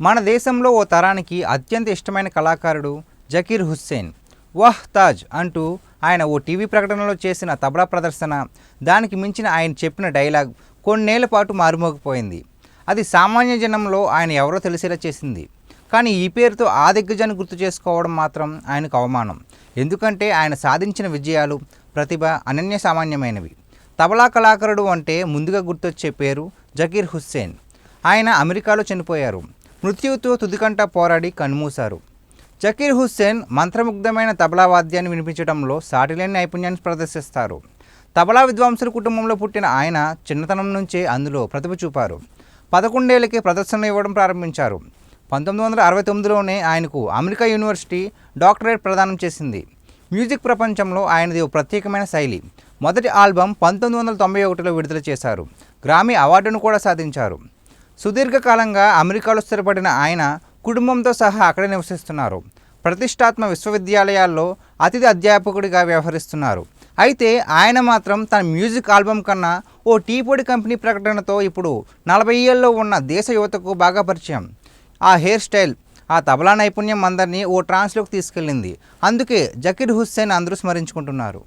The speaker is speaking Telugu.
మన దేశంలో ఓ తరానికి అత్యంత ఇష్టమైన కళాకారుడు జకీర్ హుస్సేన్. వహ్ తాజ్ అంటూ ఆయన ఓ టీవీ ప్రకటనలో చేసిన తబలా ప్రదర్శన, దానికి మించిన ఆయన చెప్పిన డైలాగ్ కొన్నేళ్ల పాటు మారుమోగిపోయింది. అది సామాన్య జనంలో ఆయన ఎవరో తెలిసేలా చేసింది. కానీ ఈ పేరుతో ఆ దిగ్గజాన్ని గుర్తు చేసుకోవడం మాత్రం ఆయనకు అవమానం. ఎందుకంటే ఆయన సాధించిన విజయాలు, ప్రతిభ అనన్య సామాన్యమైనవి. తబలా కళాకారుడు అంటే ముందుగా గుర్తొచ్చే పేరు జకీర్ హుస్సేన్. ఆయన అమెరికాలో చనిపోయారు. మృత్యువుతో తుదికంట పోరాడి కన్నుమూశారు. జకీర్ హుస్సేన్ మంత్రముగ్ధమైన తబలా వాద్యాన్ని వినిపించడంలో సాటిలేని నైపుణ్యాన్ని ప్రదర్శిస్తారు. తబలా విద్వాంసుల కుటుంబంలో పుట్టిన ఆయన చిన్నతనం నుంచే అందులో ప్రతిభ చూపారు. 11 ఏళ్లకే ప్రదర్శనలు ఇవ్వడం ప్రారంభించారు. 1969లోనే ఆయనకు అమెరికా యూనివర్సిటీ డాక్టరేట్ ప్రదానం చేసింది. మ్యూజిక్ ప్రపంచంలో ఆయనది ఓ ప్రత్యేకమైన శైలి. మొదటి ఆల్బమ్ 1991లో విడుదల చేశారు. గ్రామీ అవార్డును కూడా సాధించారు. సుదీర్ఘకాలంగా అమెరికాలో స్థిరపడిన ఆయన కుటుంబంతో సహా అక్కడే నివసిస్తున్నారు. ప్రతిష్టాత్మక విశ్వవిద్యాలయాల్లో అతిథి అధ్యాపకుడిగా వ్యవహరిస్తున్నారు. అయితే ఆయన మాత్రం తన మ్యూజిక్ ఆల్బమ్ కన్నా ఓ టీ పొడి కంపెనీ ప్రకటనతో ఇప్పుడు 40 ఏళ్ళలో ఉన్న దేశ యువతకు బాగా పరిచయం. ఆ హెయిర్ స్టైల్, ఆ తబలా నైపుణ్యం అందరినీ ఓ ట్రాన్స్లోకి తీసుకెళ్ళింది. అందుకే జకీర్ హుస్సేన్ అందరూ స్మరించుకుంటున్నారు.